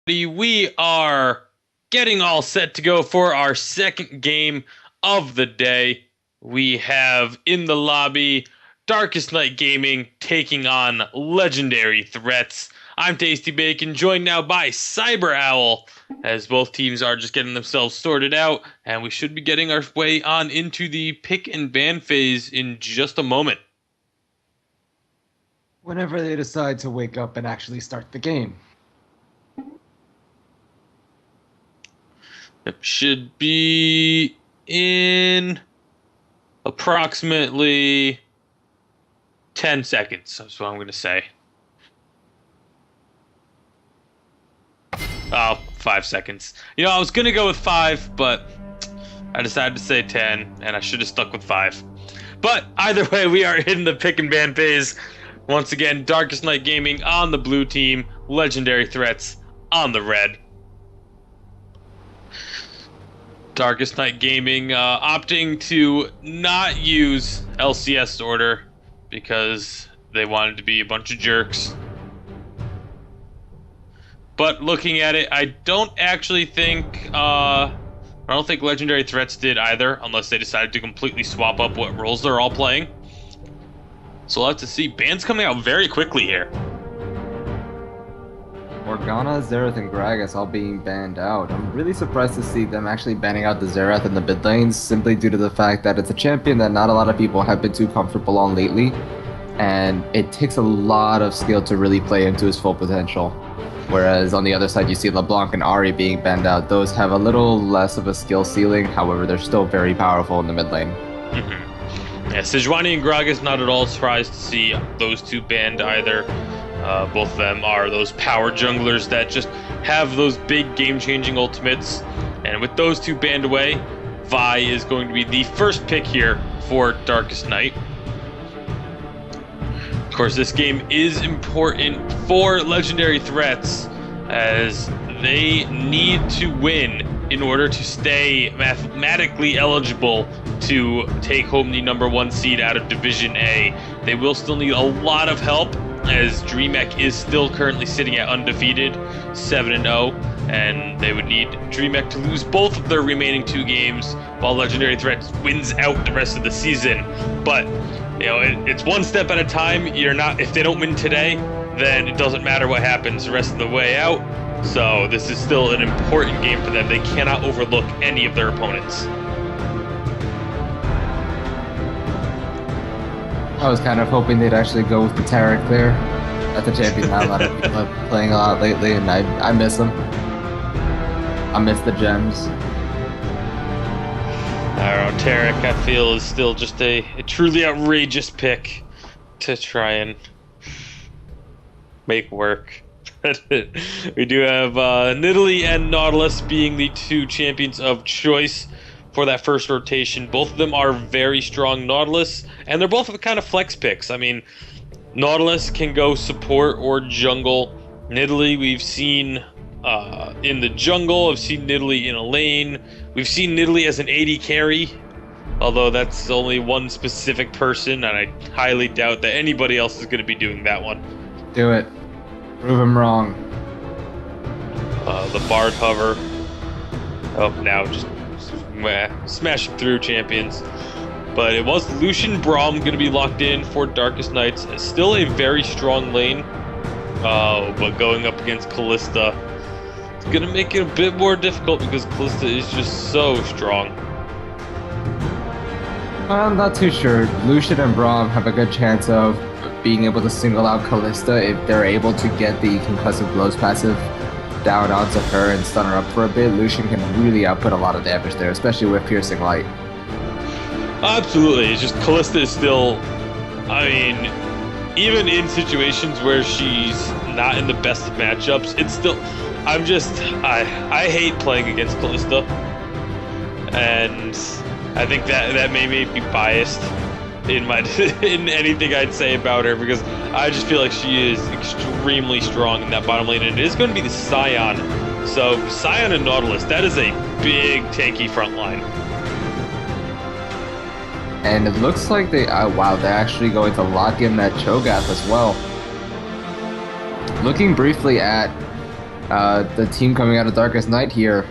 We are getting all set to go for our second game of the day. We have in the lobby Darkest Night Gaming taking on Legendary Threats. I'm Tasty Bacon, joined now by Cyber Owl, as both teams are just getting themselves sorted out, and we should be getting our way on into the pick and ban phase in just a moment. Whenever they decide to wake up and actually start the game. It should be in approximately 10 seconds. That's what I'm going to say. 5 seconds. You know, I was going to go with 5, but I decided to say 10, and I should have stuck with 5. But either way, we are in the pick and ban phase. Once again, Darkest Night Gaming on the blue team, Legendary Threats on the red. Darkest Night Gaming opting to not use LCS order because they wanted to be a bunch of jerks. But looking at it, I don't think Legendary Threats did either, unless they decided to completely swap up what roles they're all playing. So we'll have to see. Bans coming out very quickly here. Morgana, Xerath, and Gragas all being banned out. I'm really surprised to see them actually banning out the Xerath in the mid lanes, simply due to the fact that it's a champion that not a lot of people have been too comfortable on lately, and it takes a lot of skill to really play into his full potential. Whereas on the other side, you see LeBlanc and Ahri being banned out. Those have a little less of a skill ceiling, however, they're still very powerful in the mid lane. Yeah, Sejuani and Gragas, not at all surprised to see those two banned either. Both of them are those power junglers that just have those big game-changing ultimates. And with those two banned away, Vi is going to be the first pick here for Darkest Night. Of course, this game is important for Legendary Threats, as they need to win in order to stay mathematically eligible to take home the #1 seed out of Division A. They will still need a lot of help, as DreamHack is still currently sitting at undefeated, 7-0, and they would need DreamHack to lose both of their remaining 2 games, while Legendary Threats wins out the rest of the season. But you know, it's one step at a time. If they don't win today, then it doesn't matter what happens the rest of the way out. So this is still an important game for them. They cannot overlook any of their opponents. I was kind of hoping they'd actually go with the Tarek there. That's a champion not a lot of people are playing a lot lately, and I miss them. I miss the gems. I don't know, Tarek, I feel, is still just a truly outrageous pick to try and make work. We do have Nidalee and Nautilus being the 2 champions of choice for that first rotation. Both of them are very strong Nautilus, and they're both kind of flex picks. I mean, Nautilus can go support or jungle. Nidalee we've seen in the jungle. I've seen Nidalee in a lane. We've seen Nidalee as an AD carry, although that's only one specific person, and I highly doubt that anybody else is going to be doing that one. Do it. Prove him wrong. The Bard hover. Oh, now just smashing through champions. But it was Lucian Braum going to be locked in for Darkest Nights. It's still a very strong lane, but going up against Kalista, it's going to make it a bit more difficult because Kalista is just so strong. I'm not too sure. Lucian and Braum have a good chance of being able to single out Kalista if they're able to get the concussive blows passive down onto her and stun her up for a bit. Lucian can really output a lot of damage there, especially with Piercing Light. Absolutely. It's just Kalista is still, I mean, even in situations where she's not in the best of matchups, it's still, I hate playing against Kalista, and I think that may make me biased in anything I'd say about her, because I just feel like she is extremely strong in that bottom lane, and it is going to be the Scion. So Scion and Nautilus, that is a big tanky front line. And it looks like they're actually going to lock in that Cho'Gath as well. Looking briefly at The team coming out of Darkest Night here.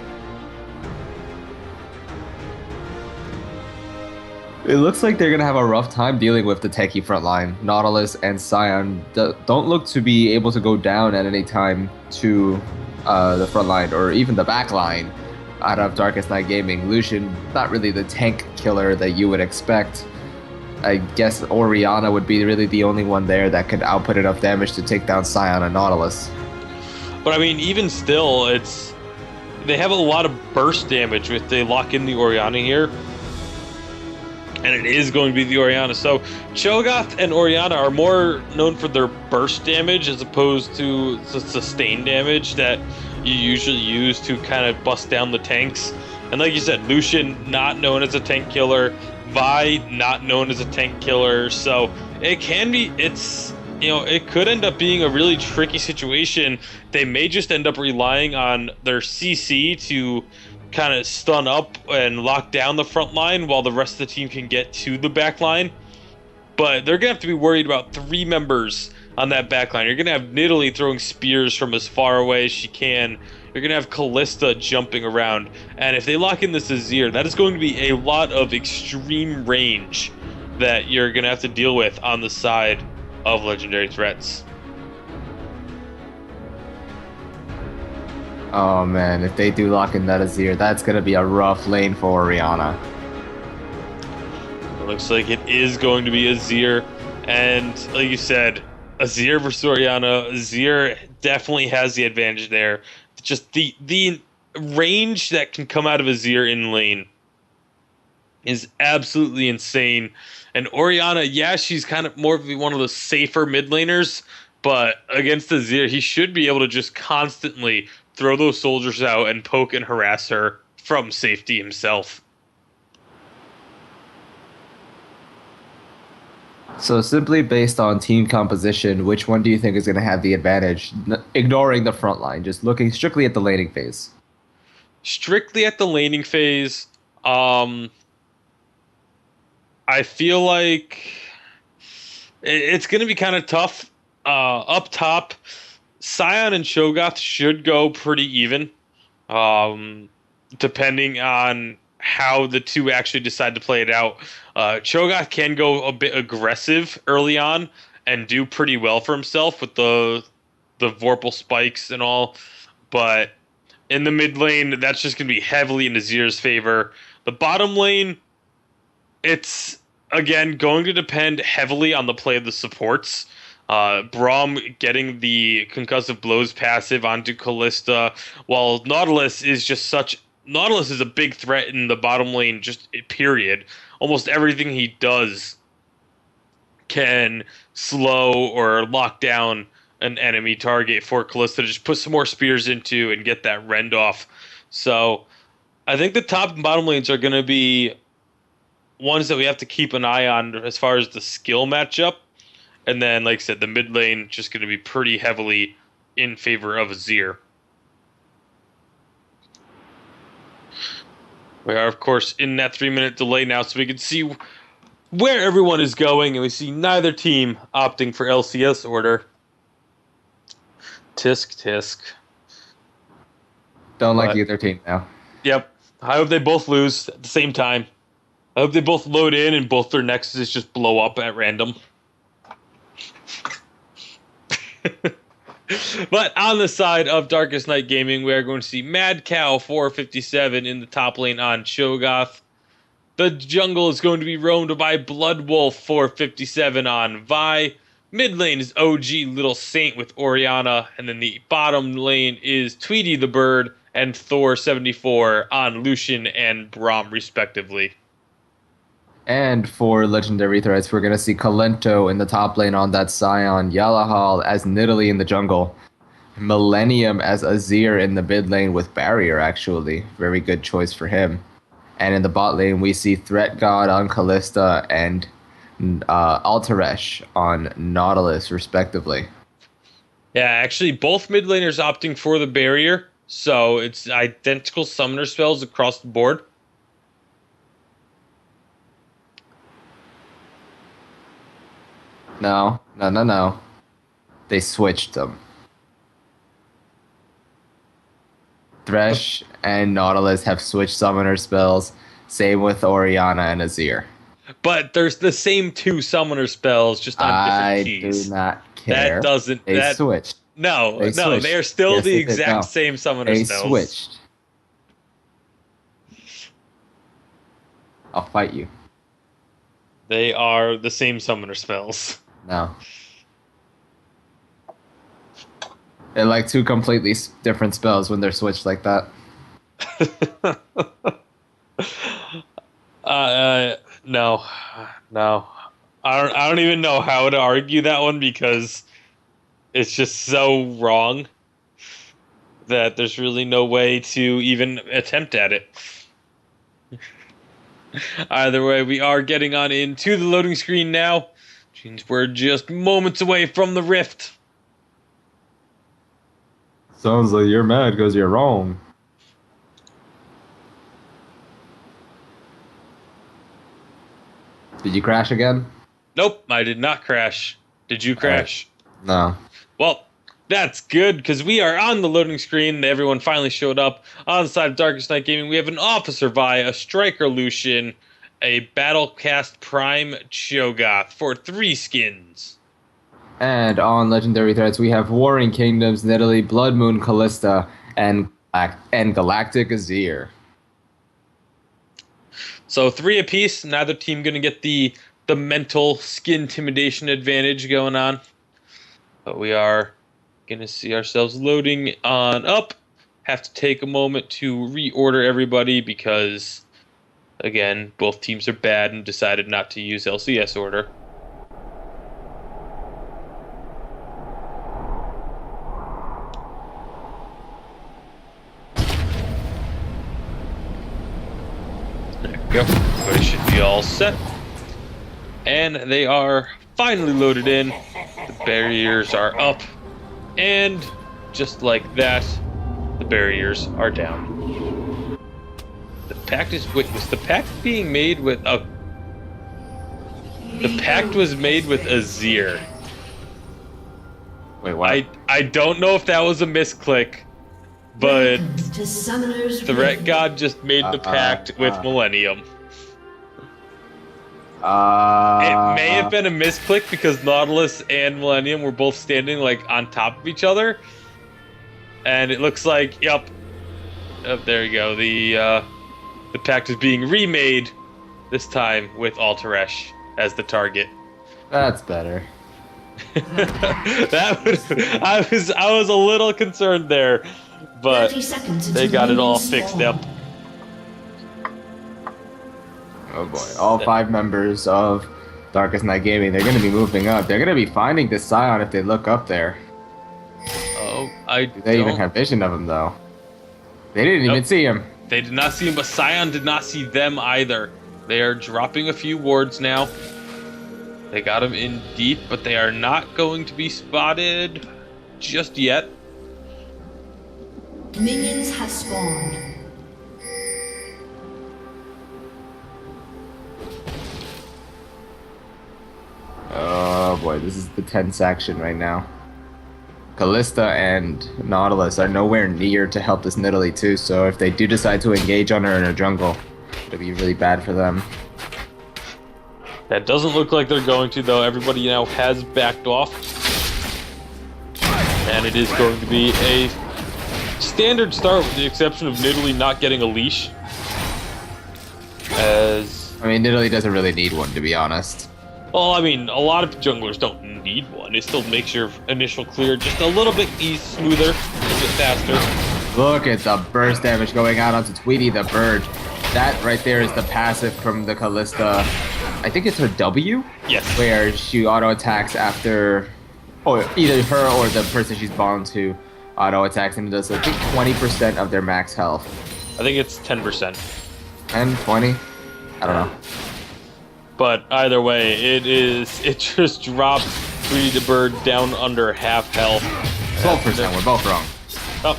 It looks like they're gonna have a rough time dealing with the techie front line. Nautilus and Scion don't look to be able to go down at any time to the front line or even the back line out of Darkest Night Gaming. Lucian, not really the tank killer that you would expect. I guess Oriana would be really the only one there that could output enough damage to take down Scion and Nautilus. But I mean, even still, they have a lot of burst damage if they lock in the Oriana here. And it is going to be the Oriana. So Cho'Gath and Oriana are more known for their burst damage as opposed to the sustained damage that you usually use to kind of bust down the tanks. And like you said, Lucian not known as a tank killer, Vi not known as a tank killer. So it could end up being a really tricky situation. They may just end up relying on their CC to kind of stun up and lock down the front line while the rest of the team can get to the back line. But they're going to have to be worried about 3 members on that back line. You're going to have Nidalee throwing spears from as far away as she can. You're going to have Callista jumping around. And if they lock in this Azir, that is going to be a lot of extreme range that you're going to have to deal with on the side of legendary threats. Oh man, if they do lock in that Azir, that's gonna be a rough lane for Oriana. It looks like it is going to be Azir, and like you said, Azir versus Oriana. Azir definitely has the advantage there. Just the range that can come out of Azir in lane is absolutely insane. And Oriana, yeah, she's kind of more of one of the safer mid laners, but against Azir, he should be able to just constantly throw those soldiers out and poke and harass her from safety himself. So simply based on team composition, which one do you think is going to have the advantage? Ignoring the front line, just looking strictly at the laning phase. Strictly at the laning phase, I feel like it's going to be kind of tough. Up top, Scion and Cho'Gath should go pretty even, depending on how the two actually decide to play it out. Cho'Gath can go a bit aggressive early on and do pretty well for himself with the Vorpal spikes and all, but in the mid lane, that's just going to be heavily in Azir's favor. The bottom lane, it's, again, going to depend heavily on the play of the supports. Braum getting the concussive blows passive onto Callista, while Nautilus is a big threat in the bottom lane, just period. Almost everything he does can slow or lock down an enemy target for Callista to just put some more spears into and get that rend off. So I think the top and bottom lanes are going to be ones that we have to keep an eye on as far as the skill matchup. And then, like I said, the mid lane just going to be pretty heavily in favor of Azir. We are, of course, in that 3-minute delay now, so we can see where everyone is going, and we see neither team opting for LCS order. Tisk. Don't like either team now. Yep. I hope they both lose at the same time. I hope they both load in and both their nexuses just blow up at random. But on the side of Darkest Night Gaming, we are going to see Mad Cow 457 in the top lane on Cho'Gath. The jungle is going to be roamed by Bloodwolf 457 on Vi. Mid lane is OG Little Saint with Oriana. And then the bottom lane is Tweety the Bird and Thor 74 on Lucian and Braum, respectively. And for legendary threats, we're going to see Kalento in the top lane on that Scion, Yalahal as Nidalee in the jungle, Millennium as Azir in the mid lane with Barrier, actually. Very good choice for him. And in the bot lane, we see Threat God on Callista and Alteresh on Nautilus, respectively. Yeah, actually, both mid laners opting for the Barrier, so it's identical summoner spells across the board. No. They switched them. Thresh and Nautilus have switched summoner spells. Same with Oriana and Azir. But there's the same 2 summoner spells, just on different keys. I do not care. That doesn't. They switched. No, They switched. they are still Yes, the they did. exact No. same summoner They spells. switched. I'll fight you. They are the same summoner spells. No. They're like 2 completely different spells when they're switched like that. No. I don't even know how to argue that one because it's just so wrong that there's really no way to even attempt at it. Either way, we are getting on into the loading screen now. Which means we're just moments away from the rift. Sounds like you're mad because you're wrong. Did you crash again? Nope, I did not crash. Did you crash? No. Well, that's good, because we are on the loading screen. Everyone finally showed up. On the side of Darkest Night Gaming, we have an Officer Vi, a Striker Lucian, a Battlecast Prime Cho'Gath for 3 skins. And on Legendary Threats, we have Warring Kingdoms, Nidalee, Blood Moon, Callista, and Galactic Azir. So 3 apiece. Neither team going to get the mental skin intimidation advantage going on. But we are going to see ourselves loading on up. Have to take a moment to reorder everybody because, again, both teams are bad and decided not to use LCS order. There we go. Everybody should be all set. And they are finally loaded in. The barriers are up. And just like that, the barriers are down. The pact is... Wait, was the pact being made with a... The pact was made with Azir. Wait, what? I don't know if that was a misclick, but the Ret God just made the pact with Millennium. It may have been a misclick because Nautilus and Millennium were both standing like on top of each other, and it looks like, yep, oh, there you go. The pact is being remade this time with Alterash as the target. That's better. I was a little concerned there, but they got it all fixed up. Oh boy, all 5 members of Darkest Night Gaming, they're going to be moving up. They're going to be finding this Scion if they look up there. Oh, Do they even have vision of him, though? They didn't even see him. They did not see him, but Scion did not see them either. They are dropping a few wards now. They got him in deep, but they are not going to be spotted just yet. Minions have spawned. Oh boy, this is the tense action right now. Callista and Nautilus are nowhere near to help this Nidalee too, so if they do decide to engage on her in her jungle, it'll be really bad for them. That doesn't look like they're going to, though. Everybody now has backed off. And it is going to be a standard start with the exception of Nidalee not getting a leash. I mean, Nidalee doesn't really need one, to be honest. Well, I mean, a lot of junglers don't need one. It still makes your initial clear just a little bit smoother, a little bit faster. Look at the burst damage going out onto Tweety the bird. That right there is the passive from the Callista. I think it's her W? Yes. Where she auto-attacks after... Or either her or the person she's bound to auto-attacks and does, I think, 20% of their max health. I think it's 10%. 10, 20? I don't know. But either way, it just dropped Tweety the bird down under half health. 12%, we're both wrong. Oh,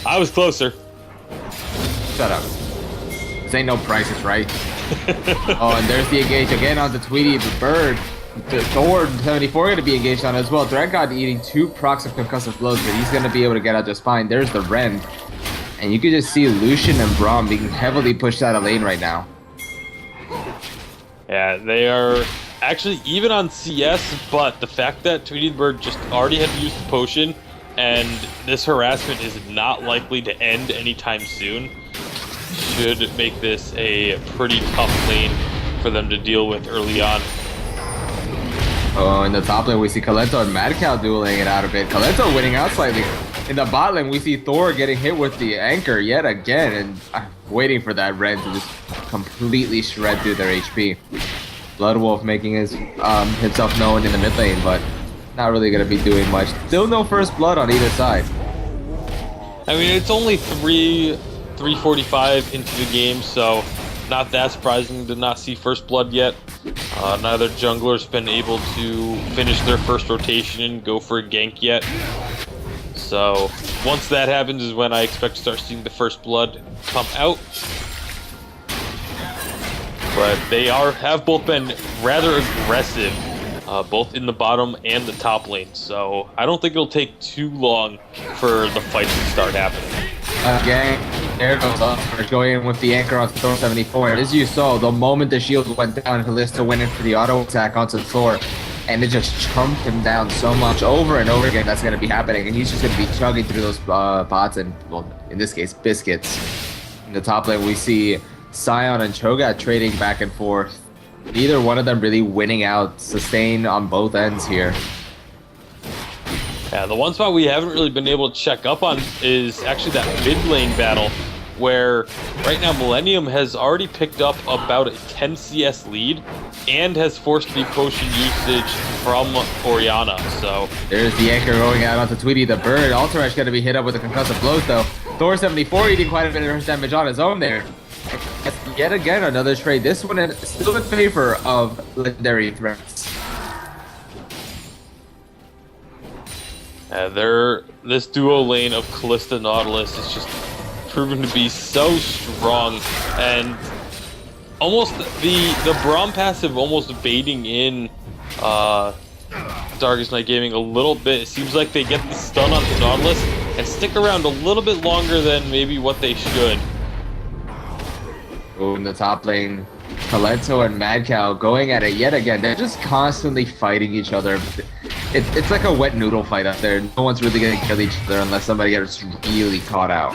I was closer. Shut up. This ain't no prices, right? Oh, and there's the engage again on the Tweety the bird. The Thor 74 going to be engaged on as well. Dreadgod eating 2 procs of concussive blows, but he's going to be able to get out just fine. There's the Rend. And you can just see Lucian and Braum being heavily pushed out of lane right now. Yeah, they are actually even on CS, but the fact that Tweety the Bird just already had used the potion and this harassment is not likely to end anytime soon should make this a pretty tough lane for them to deal with early on. Oh, in the top lane we see Kalento and Mad Cow dueling it out a bit. Kalento winning out slightly. In the bot lane we see Thor getting hit with the anchor yet again, and I'm waiting for that Ren to just completely shred through their HP. Bloodwolf making himself known in the mid lane, but not really going to be doing much. Still no first blood on either side. I mean, it's only 3:45 into the game, so not that surprising to not see first blood yet. Neither jungler's been able to finish their first rotation and go for a gank yet. So once that happens is when I expect to start seeing the first blood come out. But they have both been rather aggressive, both in the bottom and the top lane. So I don't think it'll take too long for the fights to start happening. Gang, there goes Oscar going in with the anchor on Thor 74. And as you saw, the moment the shield went down, Kalista went in for the auto attack onto Thor. And it just chumped him down so much over and over again. That's going to be happening. And he's just going to be chugging through those pots and, well, in this case, biscuits. In the top lane, we see Sion and Cho'Gath trading back and forth. Neither one of them really winning out. Sustain on both ends here. Yeah, the one spot we haven't really been able to check up on is actually that mid lane battle, where right now Millennium has already picked up about a 10 CS lead and has forced the potion usage from Orianna. So there's the anchor going out onto Tweety the Bird. Alterash going to be hit up with the concussive blows though. Thor 74 eating quite a bit of damage on his own there. Yet again another trade. This one is still in favor of legendary threats. This duo lane of Kalista Nautilus is just proven to be so strong, and almost the Braum passive almost baiting in Darkest Night Gaming a little bit. It seems like they get the stun onto Nautilus and stick around a little bit longer than maybe what they should. Oh, in the top lane, Kalento and Mad Cow going at it yet again. They're just constantly fighting each other. It's like a wet noodle fight up there. No one's really gonna kill each other unless somebody gets really caught out.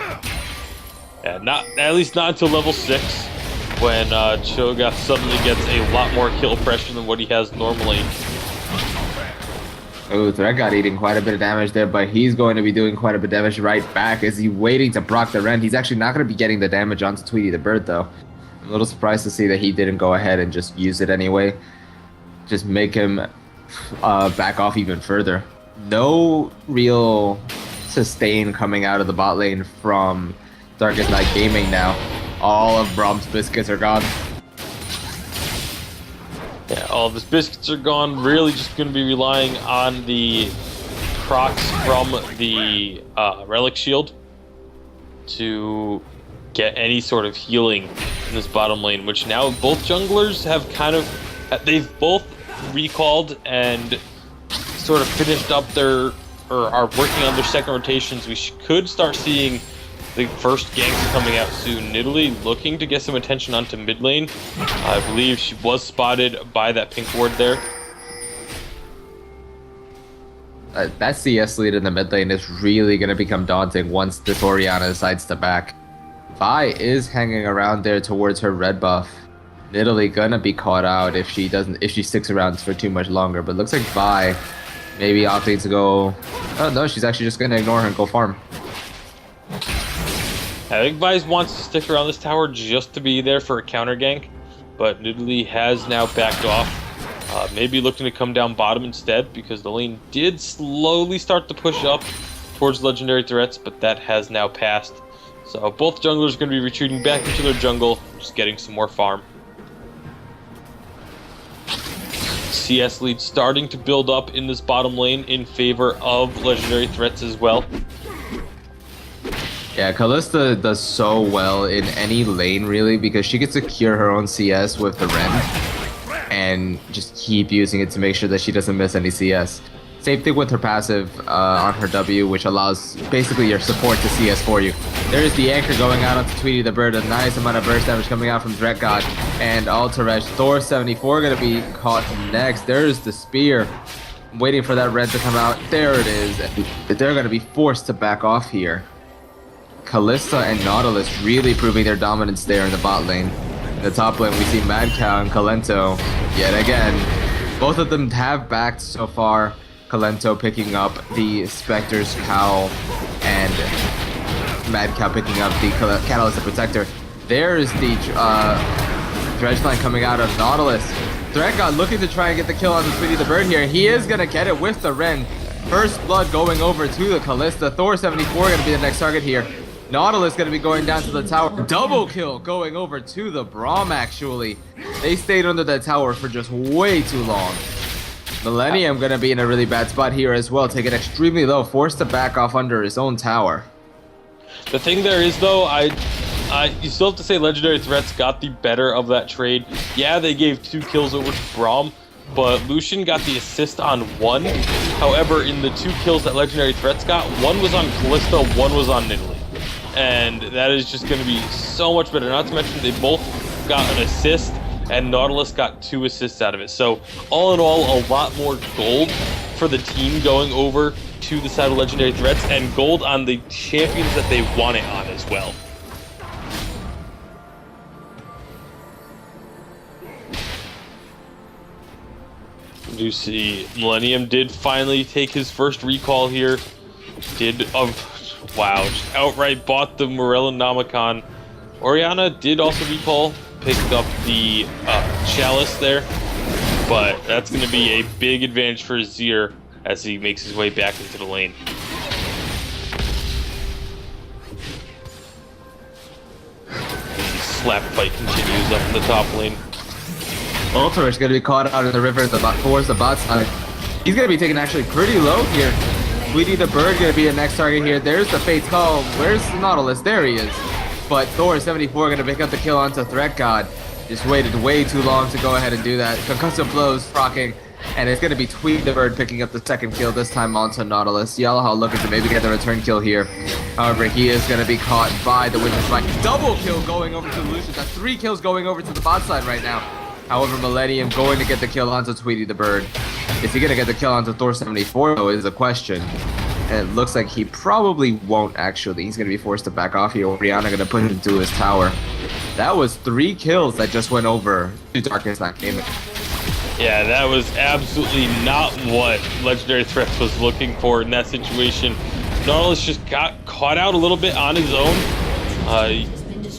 Yeah, at least not until level 6, when Cho'Gath suddenly gets a lot more kill pressure than what he has normally. Oh, Threat eating quite a bit of damage there, but he's going to be doing quite a bit of damage right back. Is he waiting to proc the Rend? He's actually not going to be getting the damage onto Tweety the Bird, though. I'm a little surprised to see that he didn't go ahead and just use it anyway. Just make him back off even further. No real sustain coming out of the bot lane from Darkest Night Gaming now. All of Braum's biscuits are gone. Yeah, all of his biscuits are gone. Really just going to be relying on the procs from the Relic Shield to get any sort of healing in this bottom lane, which now both junglers have they've both recalled and sort of finished up or are working on their second rotations. We could start seeing the first ganks coming out soon. Nidalee looking to get some attention onto mid lane. I believe she was spotted by that pink ward there. That CS lead in the mid lane is really going to become daunting once this Orianna decides to back. Vi is hanging around there towards her red buff. Nidalee gonna be caught out if she sticks around for too much longer. But looks like Vi maybe opting to go. Oh no, she's actually just gonna ignore her and go farm. I think Vi wants to stick around this tower just to be there for a counter gank, but Nidalee has now backed off. Maybe looking to come down bottom instead, because the lane did slowly start to push up towards legendary threats, but that has now passed. So both junglers are going to be retreating back into their jungle, just getting some more farm. CS lead starting to build up in this bottom lane in favor of legendary threats as well. Yeah, Kalista does so well in any lane really, because she can secure her own CS with the Rend and just keep using it to make sure that she doesn't miss any CS. Same thing with her passive on her W, which allows basically your support to CS for you. There's the anchor going out onto Tweety the Bird, a nice amount of burst damage coming out from Dread God and Alteresh. Thor 74 gonna be caught next. There's the spear. I'm waiting for that red to come out. There it is. They're gonna be forced to back off here. Kalista and Nautilus really proving their dominance there in the bot lane. In the top lane, we see Mad Cow and Kalento yet again. Both of them have backed so far. Kalento picking up the Spectre's Cowl and Mad Cow picking up the Catalyst Protector. There's the Dredge line coming out of Nautilus. Threat God looking to try and get the kill on the Tweety the Bird here. He is going to get it with the Ren. First blood going over to the Kalista. Thor 74 going to be the next target here. Nautilus going to be going down to the tower. Double kill going over to the Braum, actually. They stayed under that tower for just way too long. Millennium going to be in a really bad spot here as well. Taken extremely low. Forced to back off under his own tower. The thing there is, though, you still have to say Legendary Threats got the better of that trade. Yeah, they gave 2 kills over to Braum, but Lucian got the assist on 1. However, in the 2 kills that Legendary Threats got, 1 was on Kalista, 1 was on Nidalee. And that is just going to be so much better. Not to mention they both got an assist, and Nautilus got 2 assists out of it. So all in all, a lot more gold for the team going over to the side of Legendary Threats, and gold on the champions that they want it on as well. You see Millennium did finally take his first recall here. Wow, just outright bought the Morello Namicon. Orianna did also recall, picked up the Chalice there, but that's going to be a big advantage for Azir as he makes his way back into the lane. The slap fight continues up in the top lane. Ultra is going to be caught out in the river towards the bot side. He's going to be taken actually pretty low here. Tweety the Bird going to be the next target here. There's the Fate's Call. Where's the Nautilus? There he is. But Thor 74 going to pick up the kill onto Threat God. Just waited way too long to go ahead and do that. Concussive blows proccing. And it's going to be Tweety the Bird picking up the second kill, this time onto Nautilus. Yellowhaw looking to maybe get the return kill here. However, he is going to be caught by the Winter Spike. Double kill going over to the Lucian. That's 3 kills going over to the bot side right now. However, Millennium going to get the kill onto Tweety the Bird. Is he going to get the kill onto Thor 74 though is a question. And it looks like he probably won't actually. He's going to be forced to back off here. Orianna going to put him into his tower. That was 3 kills that just went over to Darkness Not Gaming. Yeah, that was absolutely not what Legendary Threats was looking for in that situation. Nautilus just got caught out a little bit on his own.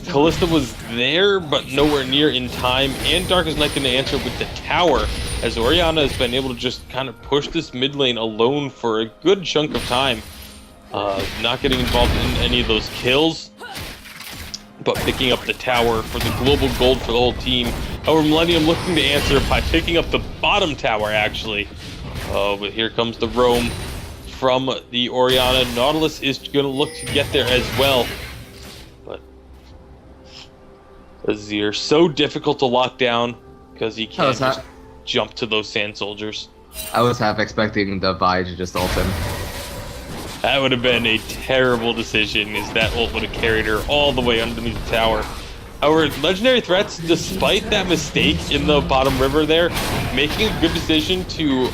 Kalista was there, but nowhere near in time, and Dark is not going to answer with the tower, as Orianna has been able to just kind of push this mid lane alone for a good chunk of time. Not getting involved in any of those kills, but picking up the tower for the global gold for the whole team. However, Millennium looking to answer by picking up the bottom tower, actually. But here comes the roam from the Orianna. Nautilus is going to look to get there as well. Azir, so difficult to lock down because he can't just jump to those sand soldiers. I was half expecting the Vi to just ult him. That would have been a terrible decision, as that ult would have carried her all the way underneath the tower. However, Legendary Threats, despite that mistake in the bottom river there, making a good decision to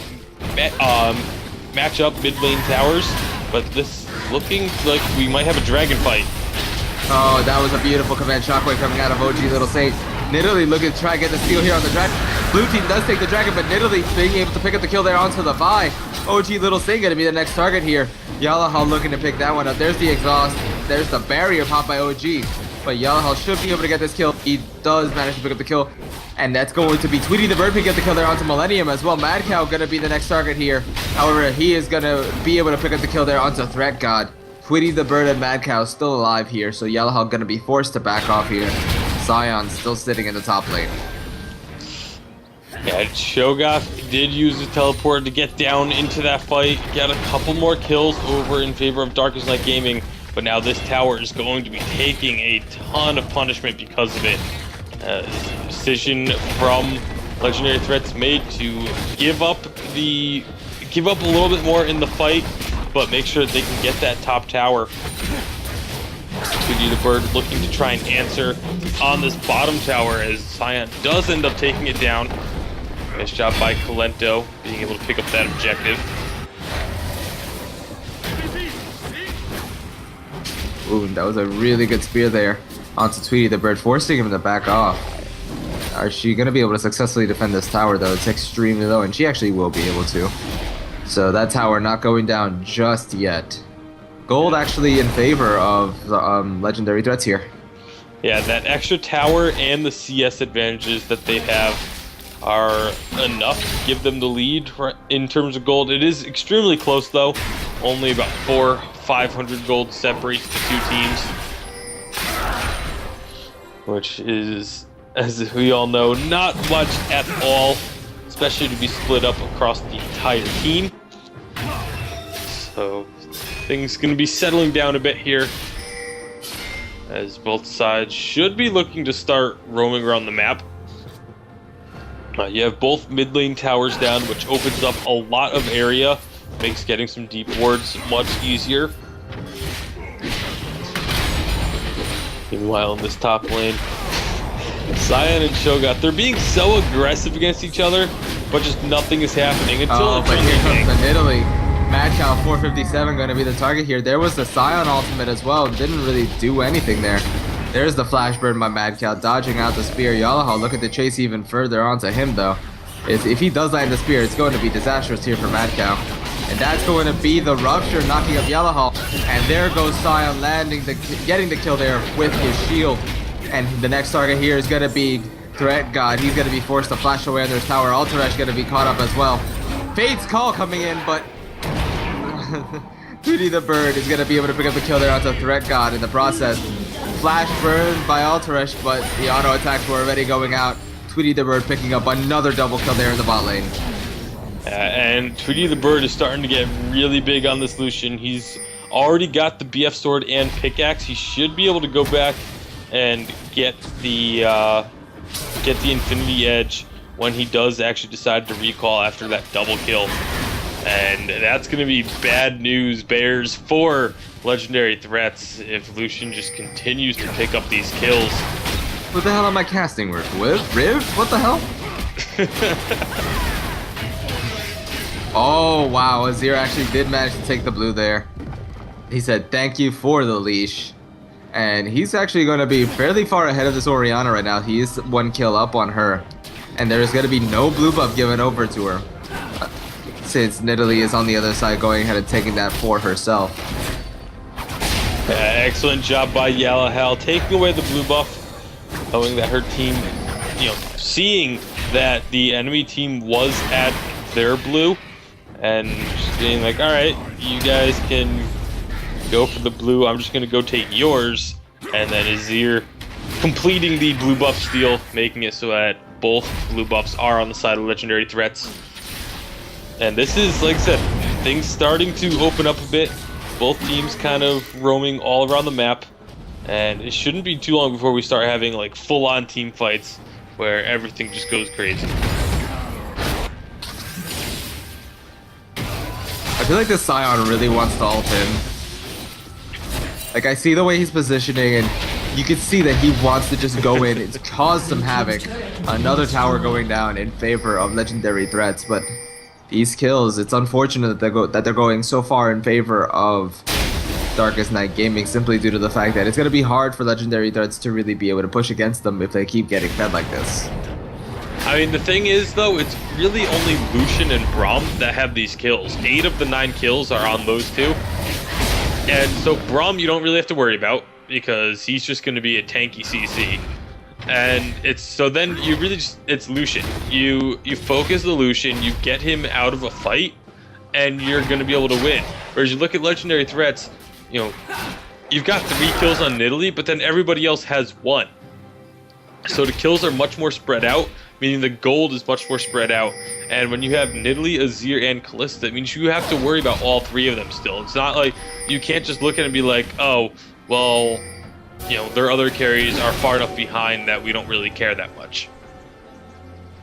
match up mid lane towers, but this looking like we might have a dragon fight. Oh, that was a beautiful command shockwave coming out of OG Little Saint. Nidalee looking to try and get the steal here on the dragon. Blue team does take the dragon, but Nidalee being able to pick up the kill there onto the Vi. OG Little Saint going to be the next target here. Yellowhaw looking to pick that one up. There's the exhaust. There's the barrier pop by OG. But Yellowhaw should be able to get this kill. He does manage to pick up the kill. And that's going to be Tweety the Bird picking up the kill there onto Millennium as well. Mad Cow going to be the next target here. However, he is going to be able to pick up the kill there onto Threat God. Tweety the Bird and Mad Cow still alive here, so Yellowhaw gonna be forced to back off here. Sion still sitting in the top lane. Yeah, Shogoth did use his teleport to get down into that fight, get a couple more kills over in favor of Darkest Night Gaming, but now this tower is going to be taking a ton of punishment because of it. Decision from Legendary Threats made to give up the give up a little bit more in the fight, but make sure that they can get that top tower. Tweety the Bird looking to try and answer on this bottom tower as Scion does end up taking it down. Nice job by Colento being able to pick up that objective. Ooh, that was a really good spear there onto Tweety the Bird, forcing him to back off. Is she going to be able to successfully defend this tower, though? It's extremely low, and she actually will be able to. So that tower not going down just yet. Gold actually in favor of the legendary threats here. Yeah, that extra tower and the CS advantages that they have are enough to give them the lead in terms of gold. It is extremely close, though. Only about 500 gold separates the two teams. Which is, as we all know, not much at all, especially to be split up across the entire team. So things going to be settling down a bit here, as both sides should be looking to start roaming around the map. You have both mid lane towers down, which opens up a lot of area, makes getting some deep wards much easier. Meanwhile, in this top lane, Scion and Shogot, they're being so aggressive against each other, but just nothing is happening until but here comes the Italy. Mad Cow 457 going to be the target here. There was the Scion ultimate as well. Didn't really do anything there. There's the flash burn by Mad Cow, dodging out the spear. Yalaha looking to chase even further onto him, though. If he does land the spear, it's going to be disastrous here for Mad Cow. And that's going to be the rupture, knocking up Yalaha. And there goes Scion getting the kill there with his shield. And the next target here is going to be Threat God. He's going to be forced to flash away on their tower. Alteresh going to be caught up as well. Fate's Call coming in, but Tweety the Bird is going to be able to pick up the kill there onto Threat God in the process. Flash burn by Alteresh, but the auto attacks were already going out. Tweety the Bird picking up another double kill there in the bot lane. And Tweety the Bird is starting to get really big on this Lucian. He's already got the BF sword and pickaxe. He should be able to go back and get the Infinity Edge when he does actually decide to recall after that double kill. And that's going to be bad news bears for legendary threats if Lucian just continues to pick up these kills. What the hell am I casting with? Riv? What the hell? Oh, wow. Azir actually did manage to take the blue there. He said, thank you for the leash. And he's actually going to be fairly far ahead of this Orianna right now. He is one kill up on her. And there is going to be no blue buff given over to her. Since Nidalee is on the other side going ahead and taking that for herself. Excellent job by Yalahal, taking away the blue buff, knowing that her team, seeing that the enemy team was at their blue, and just being like, all right, you guys can go for the blue, I'm just going to go take yours, and then Azir completing the blue buff steal, making it so that both blue buffs are on the side of legendary threats. And this is, like I said, things starting to open up a bit. Both teams kind of roaming all around the map. And it shouldn't be too long before we start having like full-on team fights where everything just goes crazy. I feel like this Scion really wants to ult in. Like, I see the way he's positioning, and you can see that he wants to just go in and cause some havoc. Another tower going down in favor of legendary threats, but these kills, it's unfortunate that they're going so far in favor of Darkest Night Gaming, simply due to the fact that it's going to be hard for legendary threats to really be able to push against them if they keep getting fed like this. I mean, the thing is, though, it's really only Lucian and Braum that have these kills. 8 of the 9 kills are on those two. And so Braum you don't really have to worry about, because he's just going to be a tanky CC. And then you really just, it's Lucian. You focus the Lucian, you get him out of a fight, and you're going to be able to win. Whereas you look at legendary threats, you've got 3 kills on Nidalee, but then everybody else has 1. So the kills are much more spread out, meaning the gold is much more spread out. And when you have Nidalee, Azir, and Kalista, it means you have to worry about all 3 of them still. It's not like you can't just look at it and be like, oh, well, their other carries are far enough behind that we don't really care that much.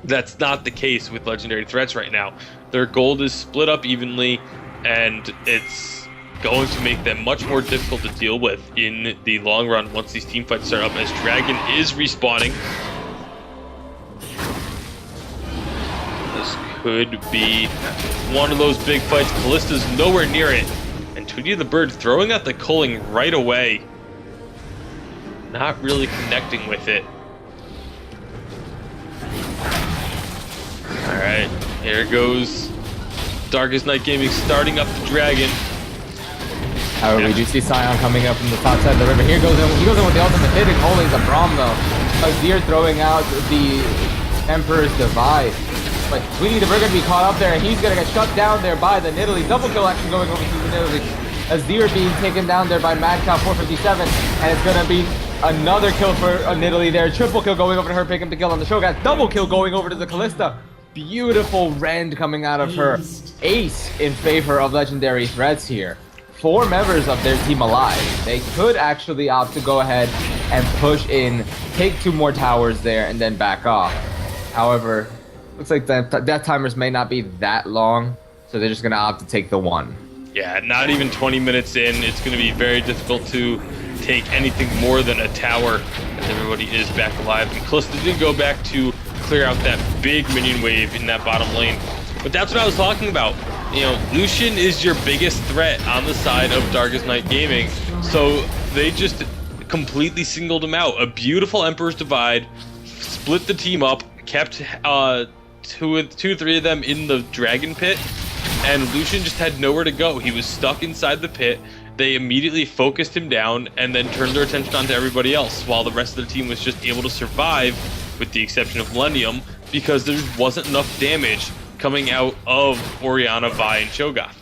That's not the case with legendary threats right now. Their gold is split up evenly, and it's going to make them much more difficult to deal with in the long run once these team fights start up, as Dragon is respawning. This could be one of those big fights. Callista's nowhere near it, and Tweety the Bird throwing out the culling right away. Not really connecting with it. Alright, here goes Darkest Night Gaming starting up the Dragon. However, we do see Scion coming up from the top side of the river. He goes in with the ultimate hitting, holding the Braum though. Azir throwing out the Emperor's Divide. But Tweety the Bird gonna be caught up there, and he's gonna get shut down there by the Nidalee. Double kill action going over to the Nidalee. Azir being taken down there by Mad Cow 457, and it's gonna be another kill for Nidalee there. Triple kill going over to her, picking up the kill on the Shogun. Double kill going over to the Callista. Beautiful rend coming out of her. Ace in favor of legendary threats here. 4 members of their team alive. They could actually opt to go ahead and push in, take 2 more towers there, and then back off. However, looks like death timers may not be that long, so they're just gonna opt to take the 1. Yeah, not even 20 minutes in, it's going to be very difficult to take anything more than a tower, as everybody is back alive. And Callista did go back to clear out that big minion wave in that bottom lane. But that's what I was talking about. You know, Lucian is your biggest threat on the side of Darkest Night Gaming, so they just completely singled him out. A beautiful Emperor's Divide, split the team up, kept 2-3 of them in the Dragon Pit, and Lucian just had nowhere to go. He was stuck inside the pit. They immediately focused him down and then turned their attention onto everybody else, while the rest of the team was just able to survive, with the exception of Millennium, because there wasn't enough damage coming out of Orianna, Vi, and Cho'Gath.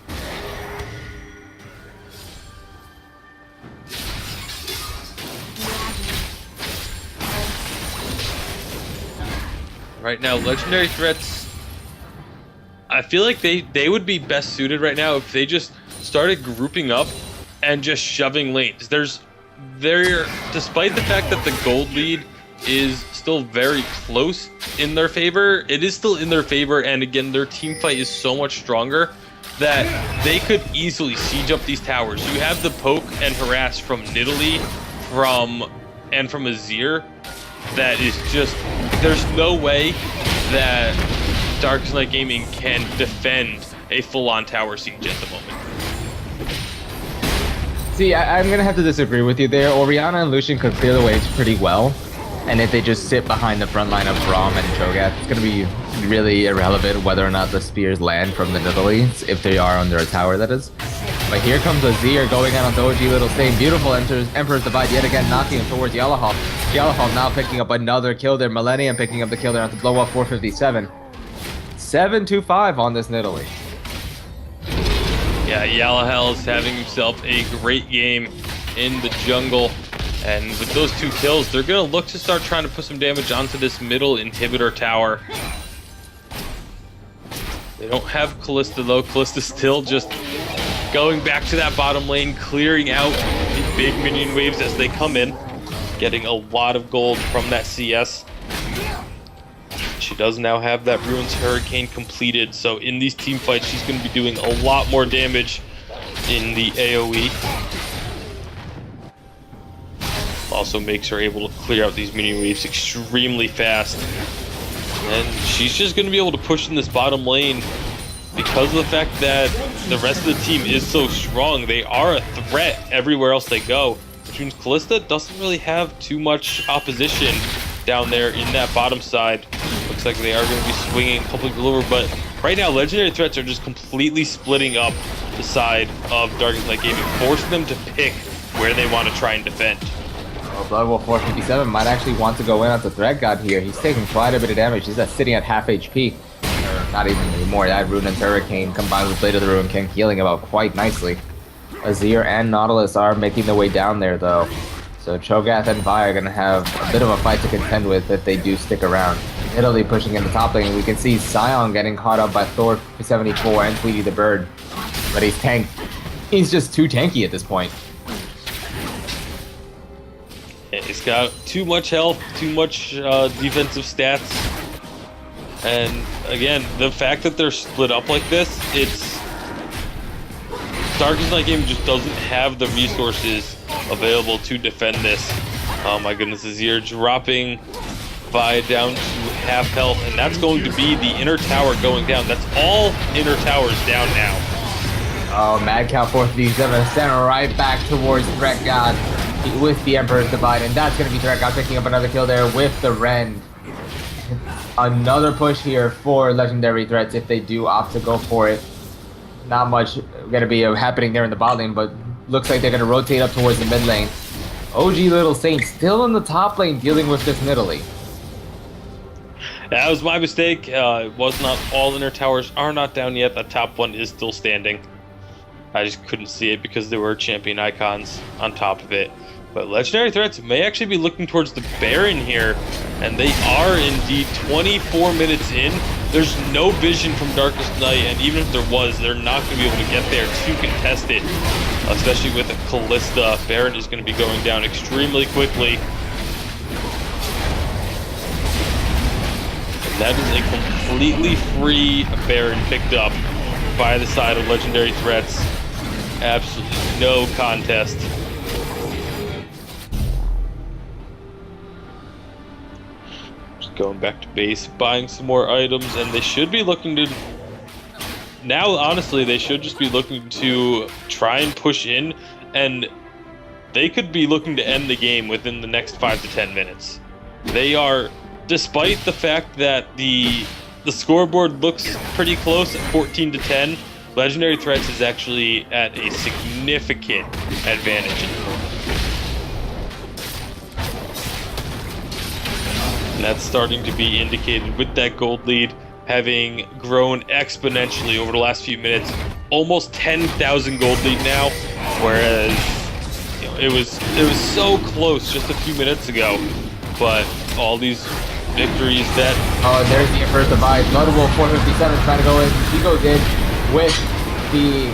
Right now, legendary threats, I feel like they would be best suited right now if they just started grouping up and just shoving lanes. Despite the fact that the gold lead is still very close in their favor, it is still in their favor, and again, their team fight is so much stronger that they could easily siege up these towers. You have the poke and harass from Nidalee, and from Azir, that is just, there's no way that Darkest Night Gaming can defend a full-on tower siege at the moment. See, I'm gonna have to disagree with you there. Orianna and Lucian could clear the waves pretty well, and if they just sit behind the front line of Braum and Cho'Gath, it's gonna be really irrelevant whether or not the spears land from the Nidalee, if they are under a tower, that is. But here comes Azir going out on Doji Little Stain. Beautiful Emperor's Divide yet again, knocking him towards Yellowhawk. Yellowhawk now picking up another kill there. Millennium picking up the kill there on the blow up 457. 7-5 on this Nidalee. Yeah, Yellowhell is having himself a great game in the jungle. And with those 2 kills, they're going to look to start trying to put some damage onto this middle inhibitor tower. They don't have Callista though. Callista's still just going back to that bottom lane, clearing out the big minion waves as they come in, getting a lot of gold from that CS. She does now have that Ruins Hurricane completed, so in these team fights, she's going to be doing a lot more damage in the AoE. Also makes her able to clear out these minion waves extremely fast. And she's just going to be able to push in this bottom lane because of the fact that the rest of the team is so strong. They are a threat everywhere else they go, which means Callista doesn't really have too much opposition down there in that bottom side. Looks like they are going to be swinging a couple people over, but right now legendary threats are just completely splitting up the side of Darkest Night Gaming, forcing them to pick where they want to try and defend. Well, Blood Wolf 457 might actually want to go in at the Threat God here. He's taking quite a bit of damage. He's sitting at half HP. Or not even anymore. That Ruinous Hurricane combined with Blade of the Ruin King healing him out quite nicely. Azir and Nautilus are making their way down there though. So Cho'Gath and Vi are going to have a bit of a fight to contend with if they do stick around. Italy pushing in the top lane. We can see Scion getting caught up by Thor 74 and Tweety the Bird. But he's tanked. He's just too tanky at this point. He's got too much health, too much defensive stats. And again, the fact that they're split up like this, it's Darkest Night Gaming just doesn't have the resources available to defend this. Oh my goodness, Azir dropping Vi down to half health, and that's going to be the inner tower going down. That's all inner towers down now. Oh, Mad Cow 437 sent right back towards Threat God with the Emperor's Divide, and that's going to be Threat God picking up another kill there with the Rend. Another push here for Legendary Threats if they do opt to go for it. Not much going to be happening there in the bot lane, but looks like they're going to rotate up towards the mid lane. OG Little Saint still in the top lane dealing with this Nidalee. That was my mistake. It was not all inner towers are not down yet. The top one is still standing. I just couldn't see it because there were champion icons on top of it. But Legendary Threats may actually be looking towards the Baron here, and they are indeed 24 minutes in. There's no vision from Darkest Night, and even if there was, they're not going to be able to get there to contest it, especially with a Kalista. Baron is going to be going down extremely quickly. And that is a completely free Baron picked up by the side of Legendary Threats. Absolutely no contest. Going back to base, buying some more items, and they should be looking to... Now, honestly, they should just be looking to try and push in, and they could be looking to end the game within the next 5 to 10 minutes. They are, despite the fact that the scoreboard looks pretty close at 14 to 10, Legendary Threats is actually at a significant advantage at the moment. And that's starting to be indicated with that gold lead having grown exponentially over the last few minutes. Almost 10,000 gold lead now, whereas it was so close just a few minutes ago. But all these victories that... Oh, there's the Emperor's Divide. Blood Wolf 457 trying to go in. He goes in with the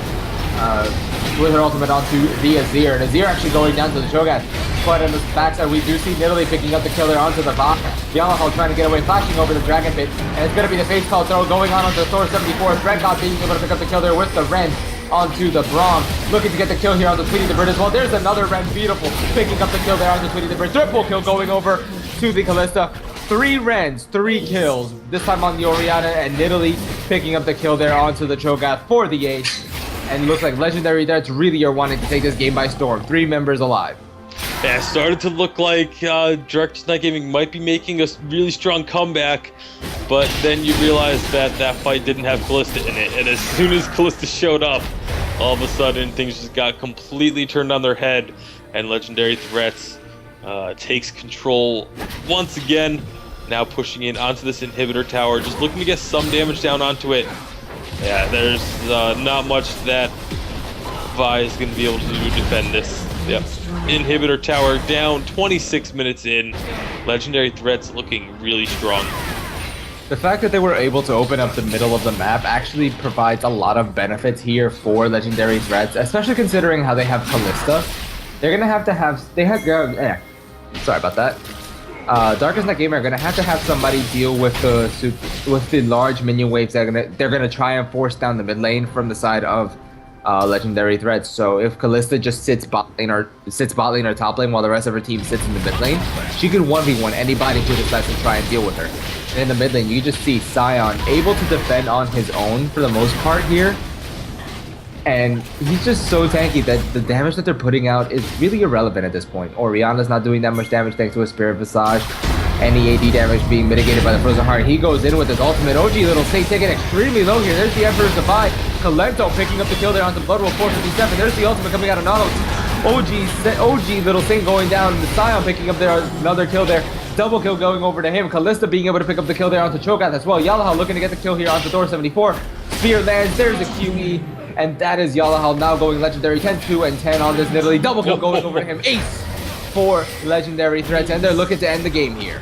with her ultimate onto the Azir. And Azir actually going down to the Cho'Gath. But on the backside, we do see Nidalee picking up the kill there onto the bot. Yamaha trying to get away, flashing over the Dragon Pit. And it's going to be the face call throw going on onto the Thor 74. Threat God being able to pick up the kill there with the Rend onto the Braum. Looking to get the kill here on the Tweety the Bird as well. There's another Rend, beautiful. Picking up the kill there on the Tweety the Bird. Triple kill going over to the Kalista. 3 Rends, 3 kills. This time on the Orianna, and Nidalee picking up the kill there onto the Cho'Gath for the ace. And it looks like Legendary Threats really are wanting to take this game by storm. 3 members alive. Yeah, it started to look like Darkest Night Gaming might be making a really strong comeback, but then you realize that that fight didn't have Kalista in it, and as soon as Kalista showed up, all of a sudden things just got completely turned on their head, and Legendary Threats takes control once again, now pushing in onto this inhibitor tower, just looking to get some damage down onto it. Yeah, there's not much that Vi is going to be able to do to defend this. Yep. Inhibitor tower down, 26 minutes in. Legendary Threats looking really strong. The fact that they were able to open up the middle of the map actually provides a lot of benefits here for Legendary Threats, especially considering how they have Kalista. They're gonna have to have sorry about that. Darkest Night Gamer are gonna have to have somebody deal with the large minion waves that they're gonna try and force down the mid lane from the side of Legendary Threats. So if Kalista just sits bot lane or top lane while the rest of her team sits in the mid lane, she can 1v1 anybody who decides to try and deal with her. And in the mid lane, you just see Sion able to defend on his own for the most part here. And he's just so tanky that the damage that they're putting out is really irrelevant at this point. Orianna's not doing that much damage thanks to a Spirit Visage. Any AD damage being mitigated by the Frozen Heart. He goes in with his ultimate. OG Little Saint taking extremely low here. There's the Emperor's Divide. Kalento picking up the kill there onto Bloodwolf 457. There's the ultimate coming out of Nautilus. OG Little Saint going down. The Sion picking up there another kill there. Double kill going over to him. Kalista being able to pick up the kill there onto Cho'Gath as well. Yalahal looking to get the kill here onto Thor 74. Spear lands. There's a QE. And that is Yalahal now going Legendary 10-2 and 10 on this Nidalee. Double kill going over to him. Ace for Legendary Threats, and they're looking to end the game here.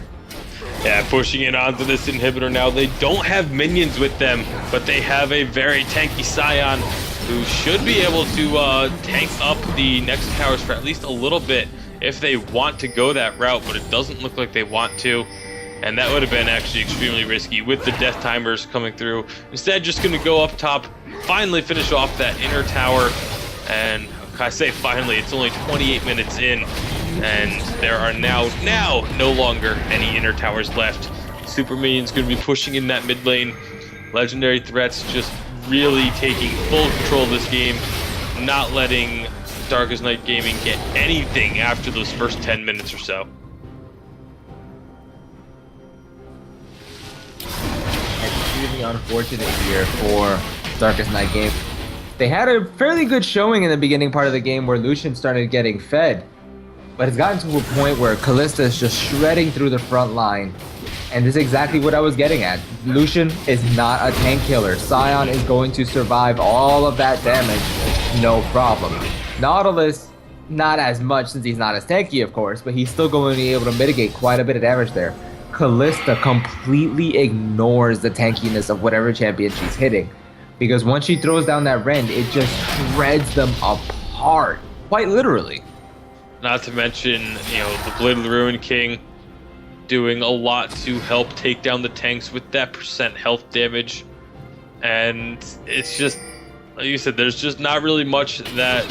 Yeah, pushing it onto this inhibitor now. They don't have minions with them, but they have a very tanky Sion who should be able to tank up the next towers for at least a little bit if they want to go that route, but it doesn't look like they want to. and that would have been actually extremely risky with the death timers coming through. Instead, just going to go up top, finally finish off that inner tower, and I say finally, it's only 28 minutes in, and there are now no longer any inner towers left. Super Minion's going to be pushing in that mid lane. Legendary Threats just really taking full control of this game, not letting Darkest Night Gaming get anything after those first 10 minutes or so. Extremely unfortunate here for Darkest Night Gaming. They had a fairly good showing in the beginning part of the game where Lucian started getting fed, but it's gotten to a point where Kalista is just shredding through the front line, and this is exactly what I was getting at. Lucian is not a tank killer. Sion is going to survive all of that damage, no problem. Nautilus, not as much since he's not as tanky, of course, but he's still going to be able to mitigate quite a bit of damage there. Kalista completely ignores the tankiness of whatever champion she's hitting, because once she throws down that rend, it just shreds them apart, quite literally. Not to mention, you know, the Blade of the Ruin King doing a lot to help take down the tanks with that percent health damage. And it's just, like you said, there's just not really much that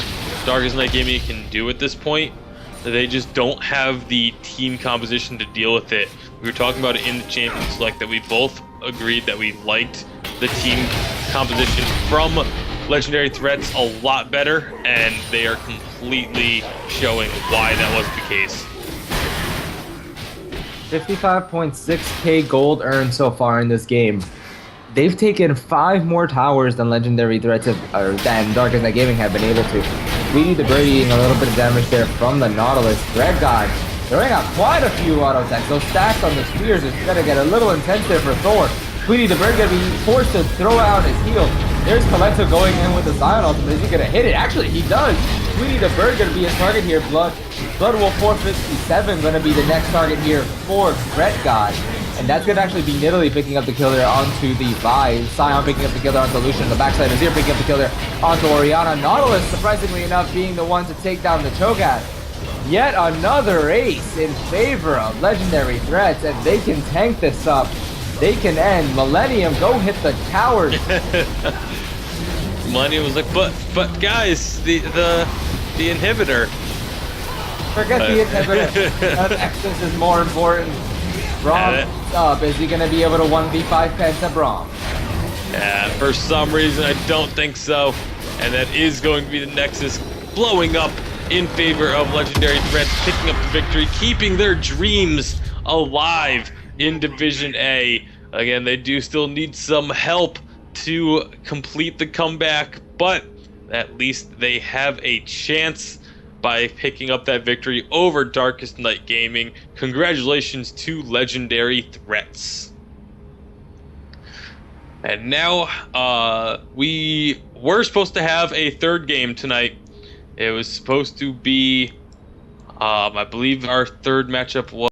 Darkest Night Gaming can do at this point. They just don't have the team composition to deal with it. We were talking about it in the Champion Select that we both agreed that we liked the team composition from Legendary Threats a lot better, and they are completely showing why that wasn't the case. 55.6k gold earned so far in this game. They've taken 5 more towers than Legendary Threats have, or than Darkest Night Gaming have been able to. We need the Bird eating a little bit of damage there from the Nautilus. Red God throwing out quite a few auto attacks. Those stacks on the spears is gonna get a little intense there for Thor. Tweety the Bird gonna be forced to throw out his heal. There's Colento going in with the Sion ultimate. Is he gonna hit it? Actually, he does. Tweety the Bird gonna be his target here. Bloodwolf 457 gonna be the next target here for Red God. And that's gonna actually be Nidalee picking up the kill there onto the Vi. Sion picking up the kill there onto Lucian. The backside is here picking up the kill there onto Orianna. Nautilus, surprisingly enough, being the one to take down the Cho'Gath. Yet another ace in favor of Legendary Threats, and they can tank this up. They can end. Millennium, go hit the towers. Millennium was like, but guys, the inhibitor. Forget the inhibitor. Nexus is more important. Braum up. Is he going to be able to 1v5 Penta Braum? Yeah, for some reason I don't think so. And that is going to be the Nexus blowing up in favor of Legendary Threats, picking up the victory, keeping their dreams alive in Division A. Again, they do still need some help to complete the comeback, but at least they have a chance by picking up that victory over Darkest Night Gaming. Congratulations to Legendary Threats. And now, we were supposed to have a third game tonight. It was supposed to be, I believe our third matchup was